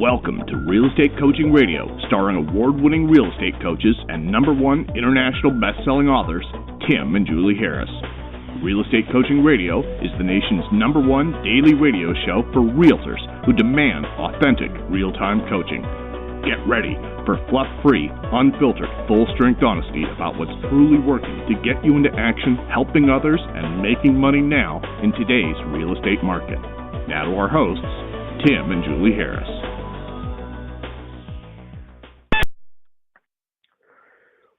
Welcome to Real Estate Coaching Radio, starring award-winning real estate coaches and #1 international best-selling authors, Tim and Julie Harris. Real Estate Coaching Radio is the nation's #1 daily radio show for realtors who demand authentic, real-time coaching. Get ready for fluff-free, unfiltered, full-strength honesty about what's truly working to get you into action, helping others, and making money now in today's real estate market. Now to our hosts, Tim and Julie Harris.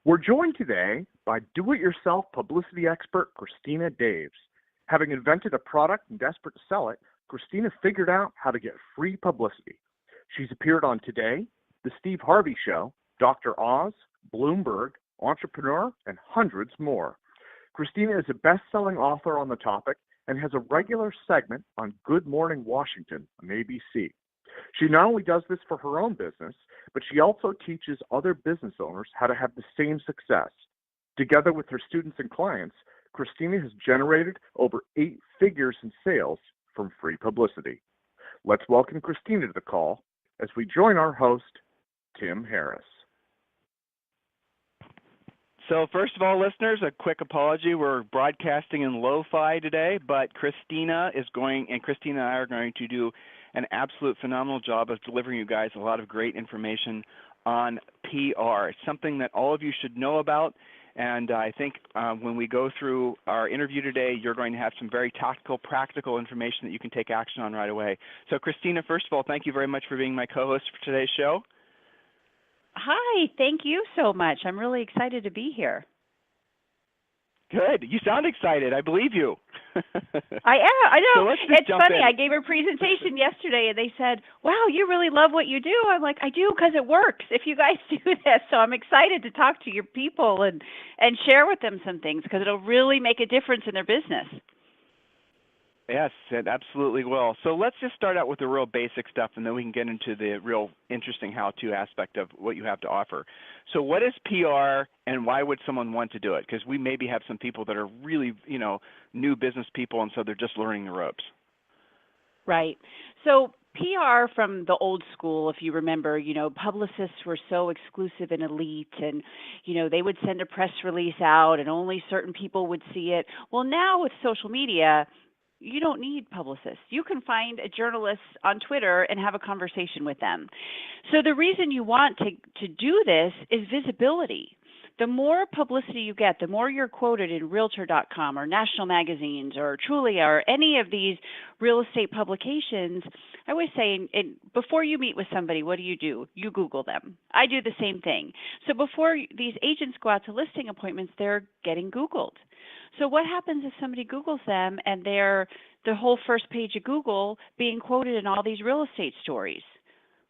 We're joined today by do-it-yourself publicity expert Christina Daves. Having invented a product and desperate to sell it, Christina figured out how to get free publicity. She's appeared on Today, The Steve Harvey Show, Dr. Oz, Bloomberg, Entrepreneur, and hundreds more. Christina is a best-selling author on the topic and has a regular segment on Good Morning Washington on ABC. She not only does this for her own business, but she also teaches other business owners how to have the same success. Together with her students and clients, Christina has generated over 8 figures in sales from free publicity. Let's welcome Christina to the call as we join our host, Tim Harris. So first of all, listeners, a quick apology. We're broadcasting in lo-fi today, but Christina and I are going to do an absolute phenomenal job of delivering you guys a lot of great information on PR. It's something that all of you should know about, and I think when we go through our interview today, you're going to have some very tactical, practical information that you can take action on right away. So Christina, first of all, thank you very much for being my co-host for today's show. Hi, thank you so much. I'm really excited to be here. Good. You sound excited. I believe you. I am. I know. So it's funny. I gave a presentation yesterday, and they said, wow, you really love what you do. I'm like, I do because it works if you guys do this. So I'm excited to talk to your people and share with them some things because it'll really make a difference in their business. Yes, it absolutely will. So let's just start out with the real basic stuff, and then we can get into the real interesting how-to aspect of what you have to offer. So what is PR, and why would someone want to do it? Because we maybe have some people that are really, new business people, and so they're just learning the ropes. Right. So PR from the old school, if you remember, publicists were so exclusive and elite, and, they would send a press release out, and only certain people would see it. Well, now with social media, you don't need publicists. You can find a journalist on Twitter and have a conversation with them. So the reason you want to do this is visibility. The more publicity you get, the more you're quoted in Realtor.com or national magazines or Trulia or any of these real estate publications. I always say, before you meet with somebody, what do? You Google them. I do the same thing. So before these agents go out to listing appointments, they're getting Googled. So what happens if somebody Googles them and they're the whole first page of Google being quoted in all these real estate stories?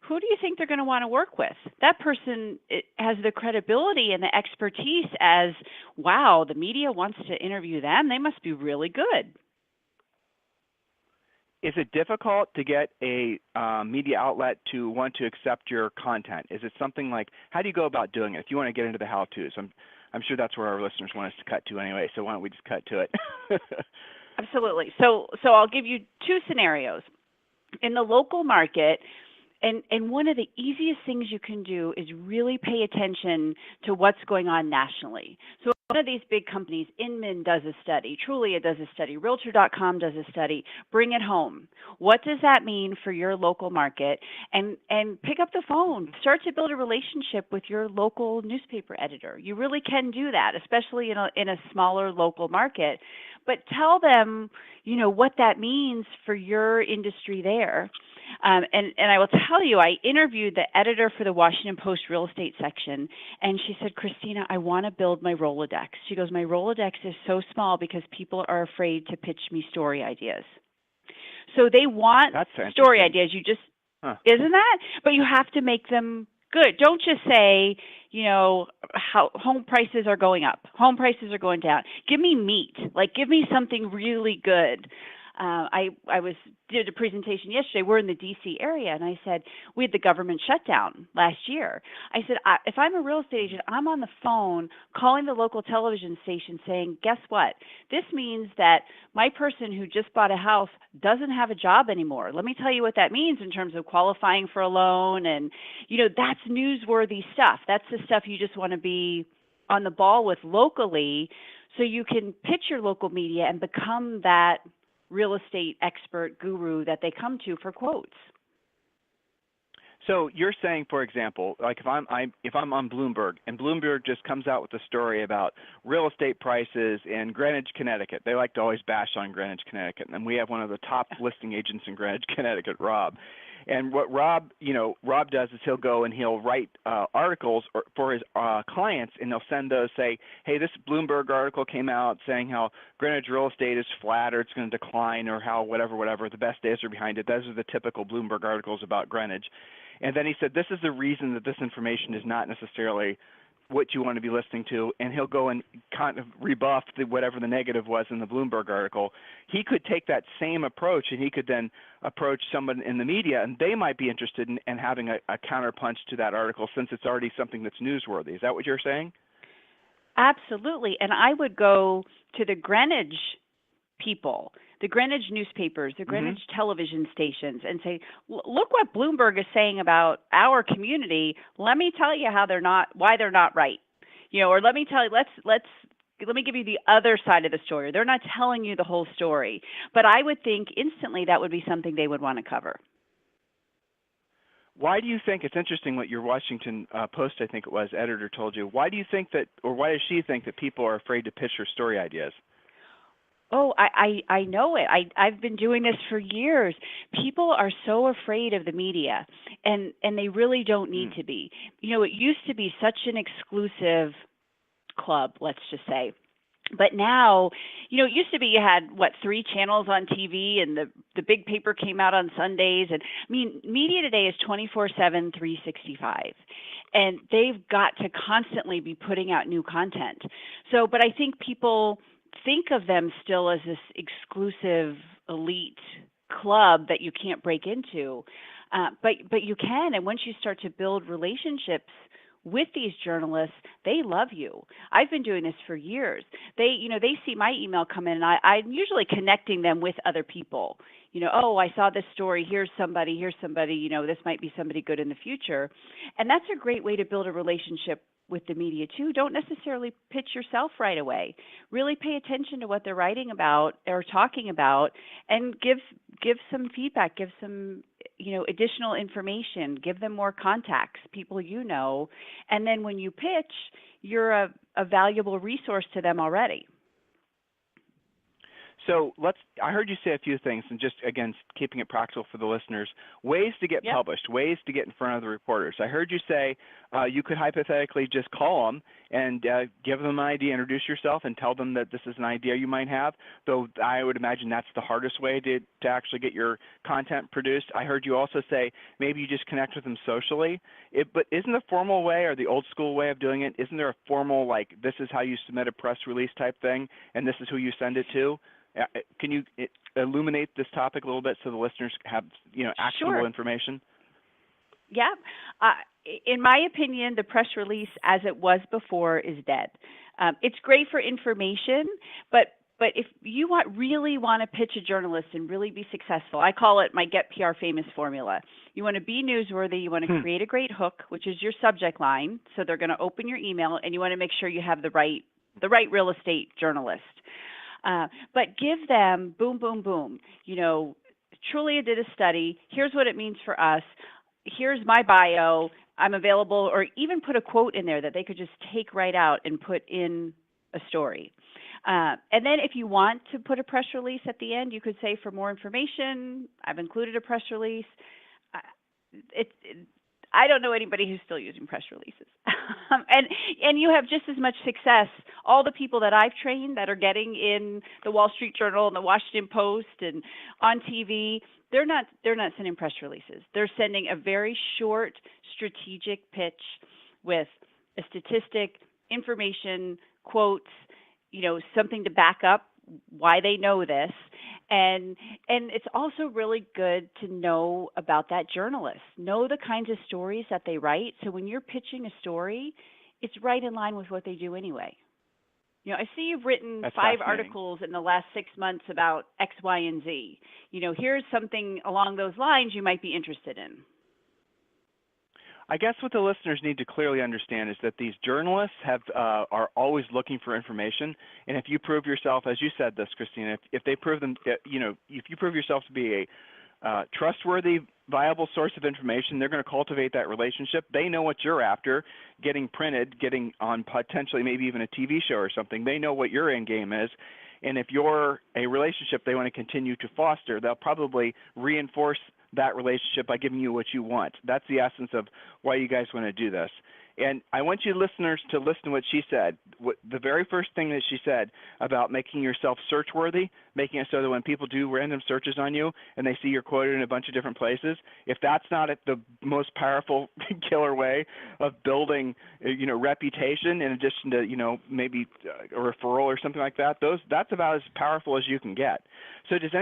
Who do you think they're going to want to work with? That person has the credibility and the expertise as, wow, the media wants to interview them. They must be really good. Is it difficult to get a media outlet to want to accept your content? Is it something like, how do you go about doing it? If you want to get into the how-tos, I'm sure that's where our listeners want us to cut to anyway, so why don't we just cut to it? Absolutely. So I'll give you 2 scenarios. In the local market, and one of the easiest things you can do is really pay attention to what's going on nationally. So one of these big companies, Inman does a study, Trulia does a study, Realtor.com does a study, bring it home. What does that mean for your local market? And pick up the phone. Start to build a relationship with your local newspaper editor. You really can do that, especially in a smaller local market. But tell them, what that means for your industry there. And I will tell you, I interviewed the editor for the Washington Post real estate section, and she said, Christina, I want to build my Rolodex. She goes, my Rolodex is so small because people are afraid to pitch me story ideas. So they want story ideas. Isn't that? But you have to make them good. Don't just say, how home prices are going up, home prices are going down. Give me meat. Give me something really good. I did a presentation yesterday. We're in the D.C. area, and I said we had the government shutdown last year. I said if I'm a real estate agent, I'm on the phone calling the local television station saying, guess what? This means that my person who just bought a house doesn't have a job anymore. Let me tell you what that means in terms of qualifying for a loan, and that's newsworthy stuff. That's the stuff you just want to be on the ball with locally, so you can pitch your local media and become that real estate expert guru that they come to for quotes. So you're saying, for example, like if I'm on Bloomberg and Bloomberg just comes out with a story about real estate prices in Greenwich, Connecticut. They like to always bash on Greenwich, Connecticut, and we have one of the top listing agents in Greenwich, Connecticut, Rob. And what Rob does is he'll go and he'll write articles for his clients, and he'll send those, say, hey, this Bloomberg article came out saying how Greenwich real estate is flat or it's going to decline or how whatever, the best days are behind it. Those are the typical Bloomberg articles about Greenwich. And then he said, this is the reason that this information is not necessarily what you want to be listening to, and he'll go and kind of rebuff whatever the negative was in the Bloomberg article. He could take that same approach, and he could then approach someone in the media, and they might be interested in having a counterpunch to that article since it's already something that's newsworthy. Is that what you're saying? Absolutely. And I would go to the Greenwich people, the Greenwich newspapers, the Greenwich television stations, and say, look what Bloomberg is saying about our community. Let me tell you why they're not right. Or let me tell you, let me give you the other side of the story. They're not telling you the whole story. But I would think instantly that would be something they would want to cover. Why do you think, it's interesting what your Washington Post, I think it was, editor told you. Why do you think that, or why does she think that people are afraid to pitch her story ideas? Oh, I know it. I've been doing this for years. People are so afraid of the media, and they really don't need to be. It used to be such an exclusive club, let's just say. But now, it used to be you had, 3 channels on TV, and the big paper came out on Sundays. And media today is 24/7, 365. And they've got to constantly be putting out new content. So, but I think people think of them still as this exclusive elite club that you can't break into, but you can. And once you start to build relationships with these journalists, they love you. I've been doing this for years. They see my email come in, and I'm usually connecting them with other people. Oh, I saw this story. Here's somebody. This might be somebody good in the future. And that's a great way to build a relationship with the media too. Don't necessarily pitch yourself right away. Really pay attention to what they're writing about or talking about, and give some feedback, give some additional information, give them more contacts, people and then when you pitch, you're a valuable resource to them already. So I heard you say a few things, and just, again, keeping it practical for the listeners, ways to get published, ways to get in front of the reporters. I heard you say you could hypothetically just call them and give them an idea, introduce yourself, and tell them that this is an idea you might have, though I would imagine that's the hardest way to actually get your content produced. I heard you also say maybe you just connect with them socially. But isn't the formal way, or the old school way of doing it, isn't there a formal, this is how you submit a press release type thing, and this is who you send it to? Can you illuminate this topic a little bit so the listeners have, actionable information? Yeah. In my opinion, the press release as it was before is dead. It's great for information, but if you really want to pitch a journalist and really be successful, I call it my Get PR Famous formula. You want to be newsworthy. You want to create a great hook, which is your subject line. So they're going to open your email, and you want to make sure you have the right real estate journalist. But give them boom, boom, boom. Trulia did a study. Here's what it means for us. Here's my bio. I'm available, or even put a quote in there that they could just take right out and put in a story. And then if you want to put a press release at the end, you could say, for more information, I've included a press release. I don't know anybody who's still using press releases. And you have just as much success. All the people that I've trained that are getting in the Wall Street Journal and the Washington Post and on TV, they're not sending press releases. They're sending a very short strategic pitch with a statistic, information, quotes, something to back up why they know this. And it's also really good to know about that journalist. Know the kinds of stories that they write. So when you're pitching a story, it's right in line with what they do anyway. I see you've written That's 5 fascinating. articles in the last 6 months about X, Y, and Z. Here's something along those lines you might be interested in. I guess what the listeners need to clearly understand is that these journalists are always looking for information, and if you prove yourself, as you said this, Christina, if they prove them, if you prove yourself to be a trustworthy, viable source of information, they're going to cultivate that relationship. They know what you're after, getting printed, getting on potentially maybe even a TV show or something. They know what your end game is. And if you're a relationship they want to continue to foster, they'll probably reinforce that relationship by giving you what you want. That's the essence of why you guys want to do this. And I want you listeners to listen to what she said. The very first thing that she said about making yourself search-worthy, making it so that when people do random searches on you and they see you're quoted in a bunch of different places, if that's not the most powerful killer way of building, reputation in addition to, maybe a referral or something like that, that's about as powerful as you can get. So does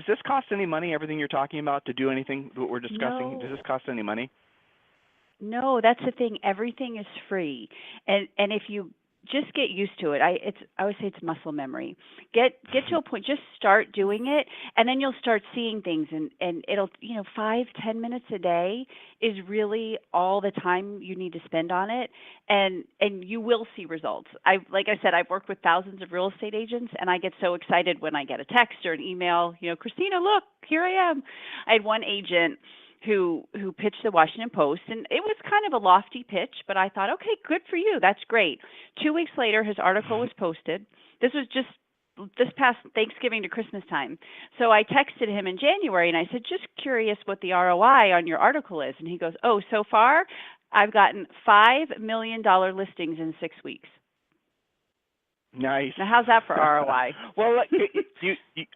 this cost any money, everything you're talking about, to do anything that we're discussing? No. Does this cost any money? No, that's the thing. Everything is free, and if you just get used to it, I would say it's muscle memory. Get to a point. Just start doing it, and then you'll start seeing things, and it'll 5-10 minutes a day is really all the time you need to spend on it, and you will see results. Like I said, I've worked with thousands of real estate agents, and I get so excited when I get a text or an email. Christina, look, here I am. I had one agent who pitched the Washington Post, and it was kind of a lofty pitch, but I thought, okay, good for you. That's great. 2 weeks later, his article was posted. This was just this past Thanksgiving to Christmas time. So I texted him in January, and I said, just curious what the ROI on your article is. And he goes, oh, so far, I've gotten $5 million listings in 6 weeks. Nice. Now, how's that for ROI? Well,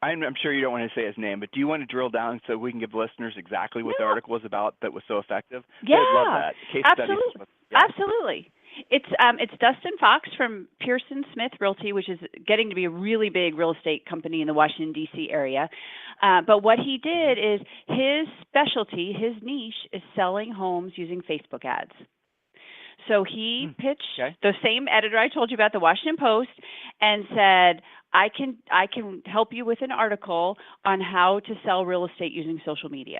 I'm sure you don't want to say his name, but do you want to drill down so we can give listeners exactly what the article was about that was so effective? Yeah, I'd love that. Case absolutely. Studies. Yeah. Absolutely. It's Dustin Fox from Pearson Smith Realty, which is getting to be a really big real estate company in the Washington, D.C. area. But what he did is his specialty, his niche, is selling homes using Facebook ads. So he pitched the same editor I told you about, the Washington Post, and said, I can help you with an article on how to sell real estate using social media.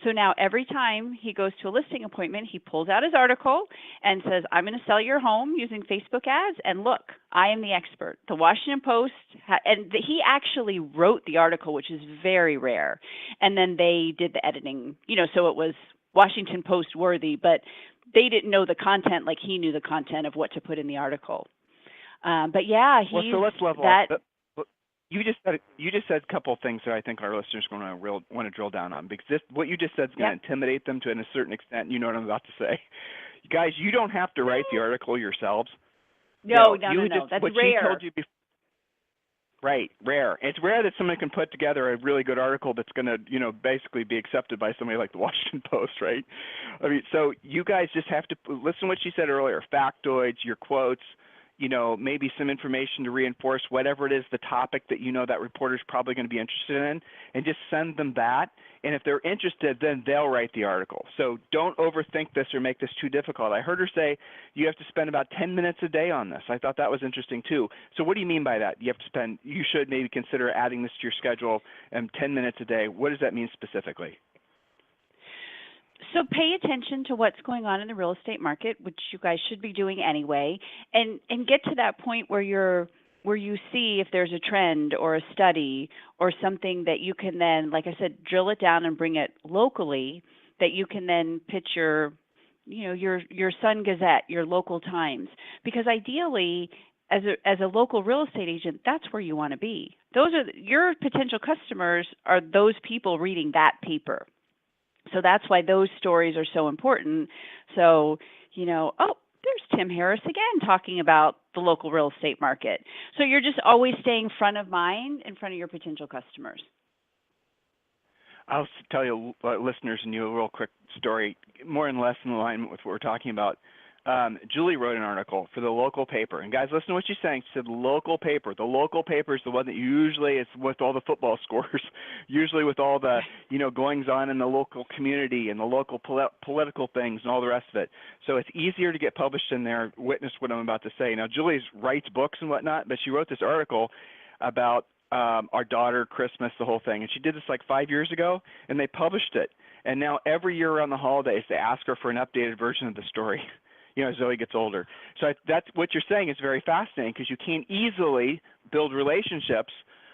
So now every time he goes to a listing appointment, he pulls out his article and says, I'm going to sell your home using Facebook ads, and look, I am the expert. The Washington Post, and he actually wrote the article, which is very rare, and then they did the editing, so it was Washington Post worthy, but they didn't know the content like he knew the content of what to put in the article. But yeah, he's so let's level that. up. You just said a couple of things that I think our listeners are going to want to drill down on, because what you just said is going to intimidate them to a certain extent. You know what I'm about to say, guys. You don't have to write the article yourselves. No. That's what rare. She told you before. Right, rare. It's rare that someone can put together a really good article that's going to, basically be accepted by somebody like the Washington Post, right? I mean, so you guys just have to listen to what she said earlier, factoids, your quotes, maybe some information to reinforce whatever it is, the topic that that reporter's probably going to be interested in, and just send them that. And if they're interested, then they'll write the article. So don't overthink this or make this too difficult. I heard her say you have to spend about 10 minutes a day on this. I thought that was interesting too. So what do you mean by that? You should maybe consider adding this to your schedule, 10 minutes a day. What does that mean specifically? So pay attention to what's going on in the real estate market, which you guys should be doing anyway, and get to that point where you see if there's a trend or a study or something that you can then, like I said, drill it down and bring it locally, that you can then pitch your Sun Gazette, your local Times, because ideally, as a local real estate agent, that's where you want to be. Those are your potential customers, are those people reading that paper. So that's why those stories are so important. So, there's Tim Harris again talking about the local real estate market. So you're just always staying front of mind in front of your potential customers. I'll tell you, listeners, and you a real quick story, more and less in alignment with what we're talking about. Julie wrote an article for the local paper. And guys, listen to what she's saying. She said local paper. The local paper is the one that usually is with all the football scores, usually with all the, goings on in the local community and the local political things and all the rest of it. So it's easier to get published in there. Witness what I'm about to say. Now, Julie writes books and whatnot, but she wrote this article about our daughter, Christmas, the whole thing. And she did this like 5 years ago, and they published it. And now every year around the holidays, they ask her for an updated version of the story. As Zoe gets older. So that's what you're saying is very fascinating, because you can't easily build relationships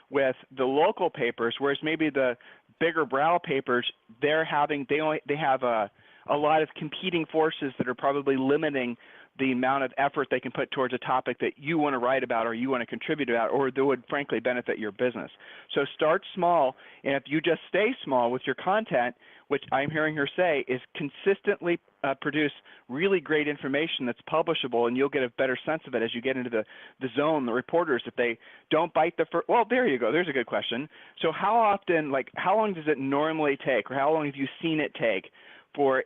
with the local papers, whereas maybe the bigger brow papers, they have a lot of competing forces that are probably limiting the amount of effort they can put towards a topic that you want to write about or you want to contribute about, or that would frankly benefit your business. So start small, and if you just stay small with your content, which I'm hearing her say is consistently produce really great information that's publishable, and you'll get a better sense of it as you get into the zone. The reporters, if they don't bite the first, well, there you go. There's a good question. So how often, how long does it normally take, or how long have you seen it take for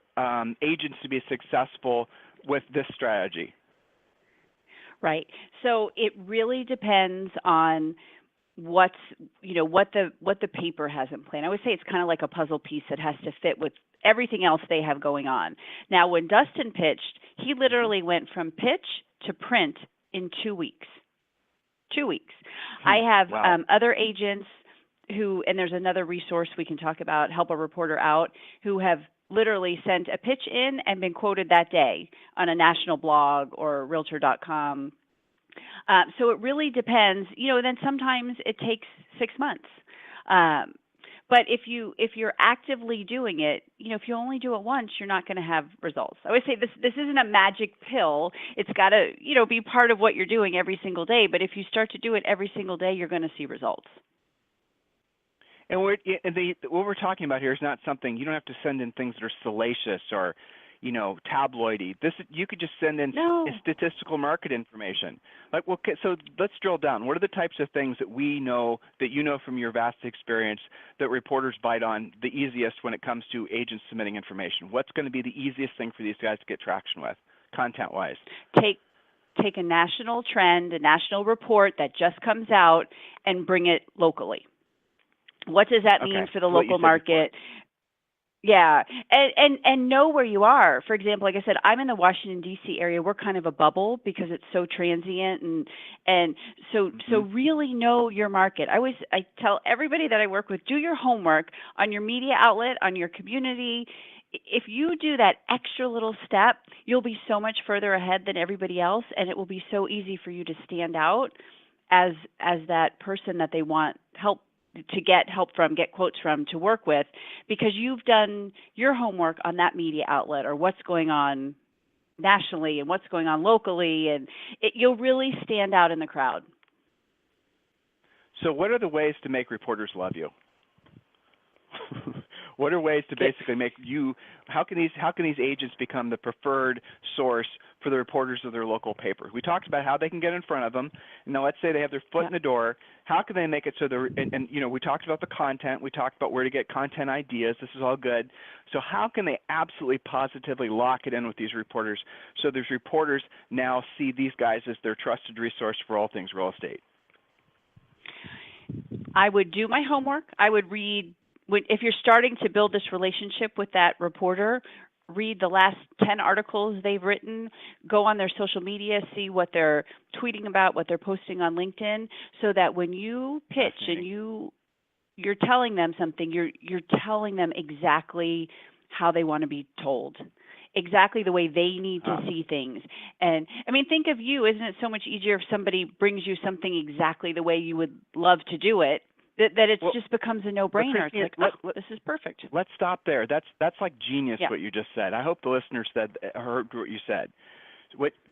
agents to be successful with this strategy? Right. So it really depends on what the paper has in plan. I would say it's kind of like a puzzle piece that has to fit with everything else they have going on. Now, when Dustin pitched, he literally went from pitch to print in 2 weeks. 2 weeks. I have other agents who, and there's another resource we can talk about, Help a Reporter Out, who have literally sent a pitch in and been quoted that day on a national blog or Realtor.com. So it really depends. Then sometimes it takes 6 months. But if you're actively doing it, if you only do it once, you're not going to have results. I would say this isn't a magic pill. It's got to be part of what you're doing every single day. But if you start to do it every single day, you're going to see results. And what we're talking about here is not something, you don't have to send in things that are salacious or, tabloidy. You could just send in statistical market information. So let's drill down. What are the types of things that we know, that you know from your vast experience, that reporters bite on the easiest when it comes to agents submitting information? What's going to be the easiest thing for these guys to get traction with, content-wise? Take a national trend, a national report that just comes out, and bring it locally. What does that mean for the local market? Yeah, and know where you are. For example, like I said, I'm in the Washington, D.C. area. We're kind of a bubble because it's so transient, and so really know your market. I tell everybody that I work with, do your homework on your media outlet, on your community. If you do that extra little step, you'll be so much further ahead than everybody else, and it will be so easy for you to stand out as that person that they want help to get help from, get quotes from, to work with, because you've done your homework on that media outlet or what's going on nationally and what's going on locally, and you'll really stand out in the crowd. So what are the ways to make reporters love you? What are ways to basically make you, how can these agents become the preferred source for the reporters of their local paper? We talked about how they can get in front of them. Now let's say they have their foot in the door. How can they make it so they're, and we talked about the content. We talked about where to get content ideas. This is all good. So how can they absolutely positively lock it in with these reporters so these reporters now see these guys as their trusted resource for all things real estate? I would do my homework. I would read. If you're starting to build this relationship with that reporter, read the last 10 articles they've written, go on their social media, see what they're tweeting about, what they're posting on LinkedIn, so that when you pitch and you're telling them something, you're telling them exactly how they want to be told, exactly the way they need to see things. And I mean, think of you. Isn't it so much easier if somebody brings you something exactly the way you would love to do it? That it just becomes a no-brainer. It's like, this is perfect. Let's stop there. That's like genius what you just said. I hope the listeners heard what you said.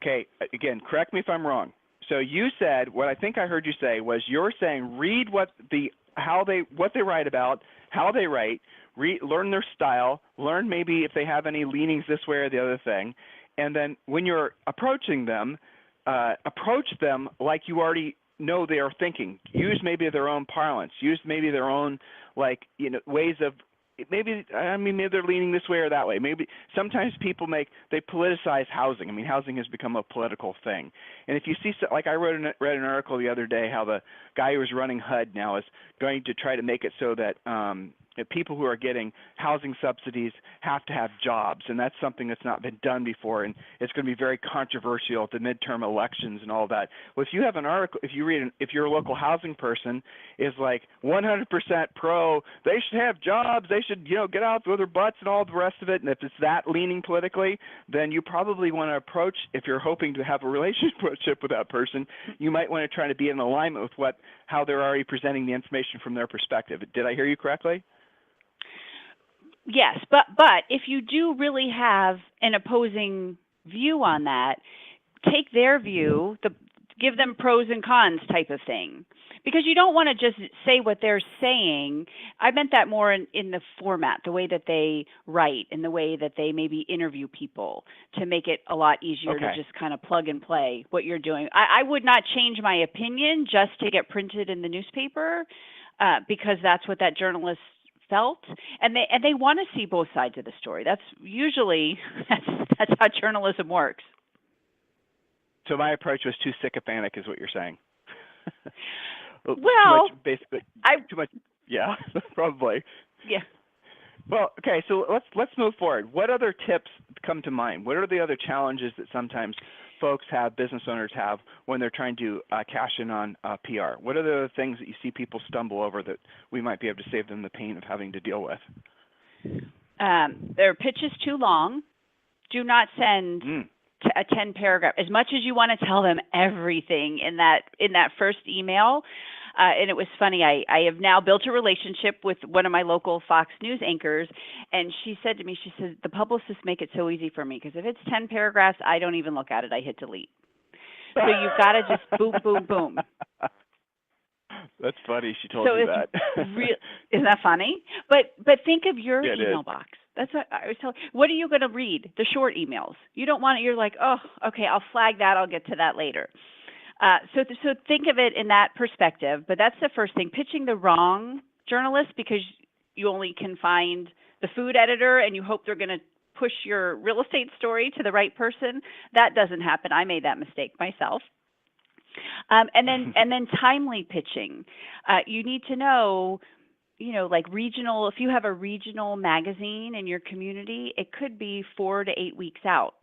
Okay, again, correct me if I'm wrong. So you said, what I think I heard you say was, you're saying read what they write about, how they write, learn their style, learn maybe if they have any leanings this way or the other thing, and then when you're approaching them, approach them like you already know they are thinking. Use maybe their own parlance. Use maybe their own ways of maybe they're leaning this way or that way. Maybe sometimes people they politicize housing. I mean, housing has become a political thing. And if you see, like I read an article the other day how the guy who was running HUD now is going to try to make it so that people who are getting housing subsidies have to have jobs, and that's something that's not been done before, and it's going to be very controversial at the midterm elections and all that. Well, if you have an article, if you're a local housing person, is like 100% pro, they should have jobs, they should get out with their butts and all the rest of it, and if it's that leaning politically, then you probably want to approach, if you're hoping to have a relationship with that person, you might want to try to be in alignment with how they're already presenting the information from their perspective. Did I hear you correctly? Yes, but if you do really have an opposing view on that, take their view, give them pros and cons type of thing. Because you don't want to just say what they're saying. I meant that more in the format, the way that they write and the way that they maybe interview people to make it a lot easier to just kind of plug and play what you're doing. I would not change my opinion just to get printed in the newspaper because that's what that journalist felt, and they want to see both sides of the story. That's usually that's how journalism works. So my approach was too sycophantic, is what you're saying. Well, too much. Yeah, probably. Yeah. Well, okay. So let's move forward. What other tips come to mind? What are the other challenges that sometimes folks have, business owners have, when they're trying to cash in on PR? What are the things that you see people stumble over that we might be able to save them the pain of having to deal with? Their pitch is too long. Do not send a 10-paragraph. As much as you want to tell them everything in that first email. And it was funny, I have now built a relationship with one of my local Fox News anchors, and she said to me, she said, the publicists make it so easy for me, because if it's 10 paragraphs, I don't even look at it. I hit delete. So you've got to just boom, boom, boom. That's funny. She told you that. Isn't that funny? But think of your email box. That's what I was telling. What are you going to read? The short emails. You don't want it. You're like, oh, okay, I'll flag that. I'll get to that later. So think of it in that perspective, but that's the first thing. Pitching the wrong journalist because you only can find the food editor and you hope they're going to push your real estate story to the right person. That doesn't happen. I made that mistake myself. And then timely pitching. You need to know, like regional, if you have a regional magazine in your community, it could be 4 to 8 weeks out.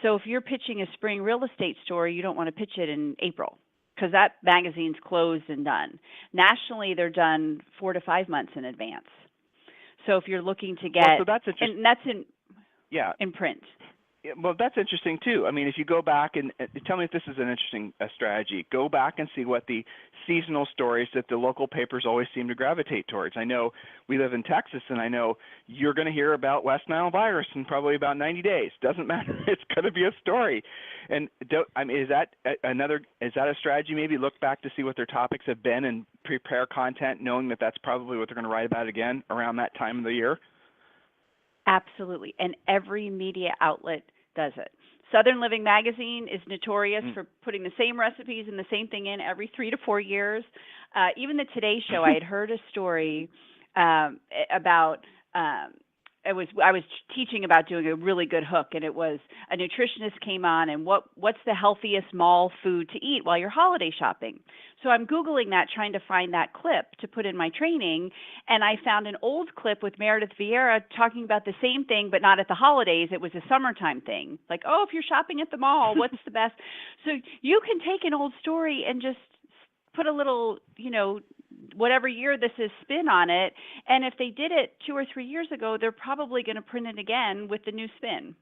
So if you're pitching a spring real estate story, you don't want to pitch it in April because that magazine's closed and done. Nationally, they're done 4 to 5 months in advance. So if you're looking to get, so that's interesting. And that's in print. Well, that's interesting too. I mean, if you go back and tell me if this is an interesting strategy, go back and see what the seasonal stories that the local papers always seem to gravitate towards. I know we live in Texas, and I know you're going to hear about West Nile virus in probably about 90 days. Doesn't matter. It's going to be a story. And is that a strategy? Maybe look back to see what their topics have been and prepare content knowing that that's probably what they're going to write about again around that time of the year? Absolutely, and every media outlet does it. Southern Living Magazine is notorious for putting the same recipes and the same thing in every 3 to 4 years. Even the Today Show, I had heard a story about I was teaching about doing a really good hook, and it was a nutritionist came on and what's the healthiest mall food to eat while you're holiday shopping. So I'm Googling that, trying to find that clip to put in my training, and I found an old clip with Meredith Vieira talking about the same thing, but not at the holidays. It was a summertime thing. Like, oh, if you're shopping at the mall, what's the best? So you can take an old story and just put a little, whatever year this is spin on it. And if they did it 2 or 3 years ago, they're probably going to print it again with the new spin.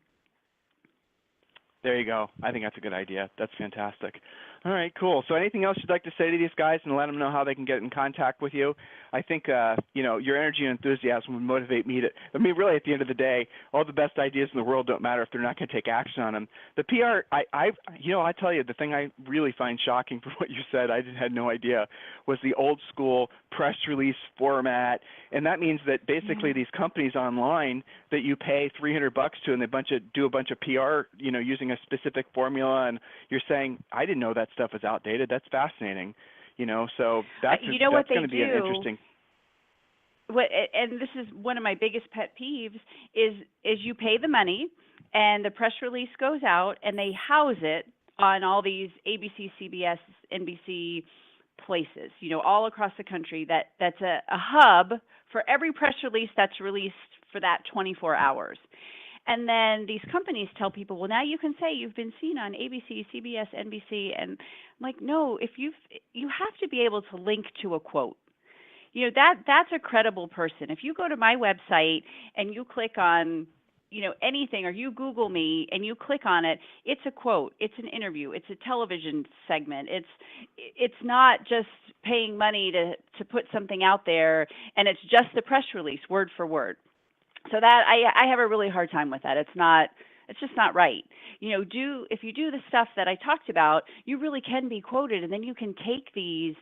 There you go. I think that's a good idea. That's fantastic. All right, cool. So anything else you'd like to say to these guys and let them know how they can get in contact with you? I think, your energy and enthusiasm would motivate me to, really at the end of the day, all the best ideas in the world don't matter if they're not going to take action on them. The PR, I tell you, the thing I really find shocking from what you said, I had no idea, was the old school press release format. And that means that basically these companies online that you pay $300 to and they do a bunch of PR, using a specific formula, and you're saying, I didn't know that stuff was outdated. That's fascinating. So that's going to be an interesting. and this is one of my biggest pet peeves, is you pay the money and the press release goes out and they house it on all these ABC, CBS, NBC places, all across the country. That's a hub for every press release that's released for that 24 hours. And then these companies tell people, well, now you can say you've been seen on ABC, CBS, NBC. And I'm like, no, you have to be able to link to a quote. That's a credible person. If you go to my website and you click on, anything, or you Google me and you click on it, it's a quote, it's an interview, it's a television segment. It's not just paying money to put something out there and it's just the press release word for word. So that I have a really hard time with that. It's just not right. If you do the stuff that I talked about, you really can be quoted, and then you can take these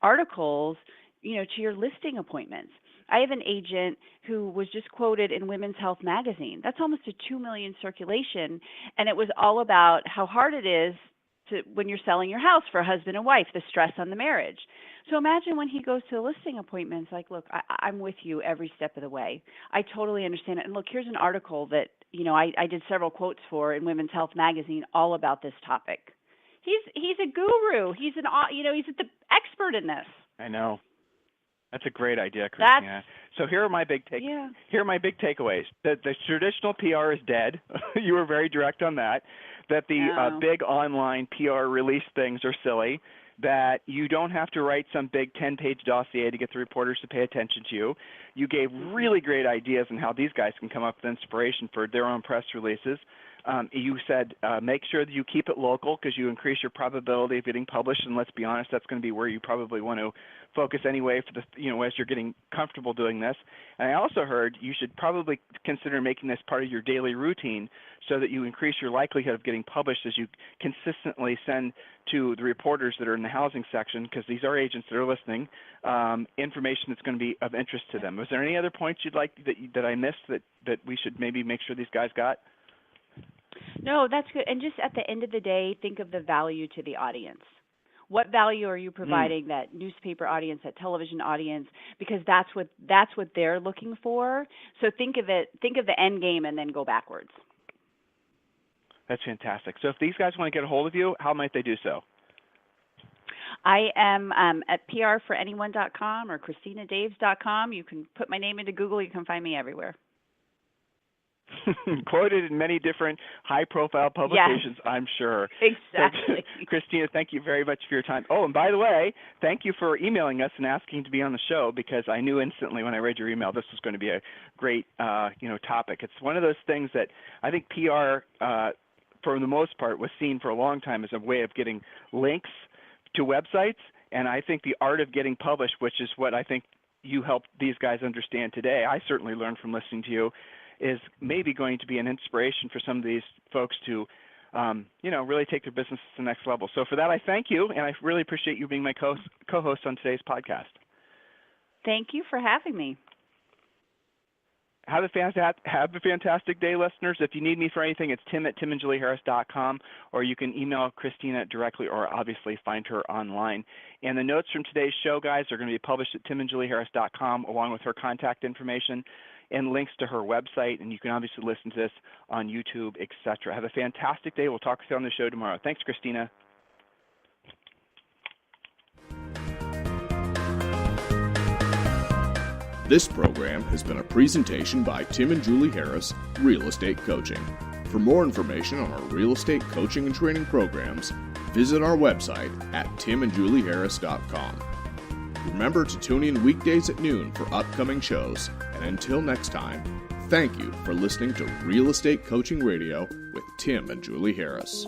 articles, to your listing appointments. I have an agent who was just quoted in Women's Health magazine. That's almost a 2 million circulation, and it was all about how hard it is when you're selling your house for a husband and wife, the stress on the marriage. So imagine when he goes to the listing appointments, like, look, I'm with you every step of the way. I totally understand it. And look, here's an article that, I did several quotes for in Women's Health magazine all about this topic. He's a guru. He's he's the expert in this. I know. That's a great idea, Christina. So here are my big Here are my big takeaways. The traditional PR is dead. You were very direct on that. That the big online PR release things are silly. That you don't have to write some big 10-page dossier to get the reporters to pay attention to you. You gave really great ideas on how these guys can come up with inspiration for their own press releases. You said make sure that you keep it local because you increase your probability of getting published, and let's be honest, that's going to be where you probably want to focus anyway for the as you're getting comfortable doing this. And I also heard you should probably consider making this part of your daily routine so that you increase your likelihood of getting published as you consistently send to the reporters that are in the housing section, because these are agents that are listening, information that's going to be of interest to them. Was there any other points you'd like that I missed that we should maybe make sure these guys got? No, that's good. And just at the end of the day, think of the value to the audience. What value are you providing that newspaper audience, that television audience? Because that's what they're looking for. So think of the end game and then go backwards. That's fantastic. So if these guys want to get a hold of you, how might they do so? I am at prforanyone.com or christinadaves.com. You can put my name into Google. You can find me everywhere. Quoted in many different high-profile publications, yes. I'm sure. Exactly. Christina, thank you very much for your time. Oh, and by the way, thank you for emailing us and asking to be on the show, because I knew instantly when I read your email this was going to be a great topic. It's one of those things that I think PR, for the most part, was seen for a long time as a way of getting links to websites, and I think the art of getting published, which is what I think you helped these guys understand today, I certainly learned from listening to you, is maybe going to be an inspiration for some of these folks to, really take their business to the next level. So for that, I thank you, and I really appreciate you being my co-host on today's podcast. Thank you for having me. Have a fantastic day, listeners. If you need me for anything, it's tim@timandjulieharris.com, or you can email Christina directly, or obviously find her online. And the notes from today's show, guys, are going to be published at timandjulieharris.com, along with her contact information and links to her website, and you can obviously listen to this on YouTube, etc. Have a fantastic day. We'll talk to you on the show tomorrow. Thanks, Christina. This program has been a presentation by Tim and Julie Harris, Real Estate Coaching. For more information on our real estate coaching and training programs, visit our website at timandjulieharris.com. Remember to tune in weekdays at noon for upcoming shows, and until next time, thank you for listening to Real Estate Coaching Radio with Tim and Julie Harris.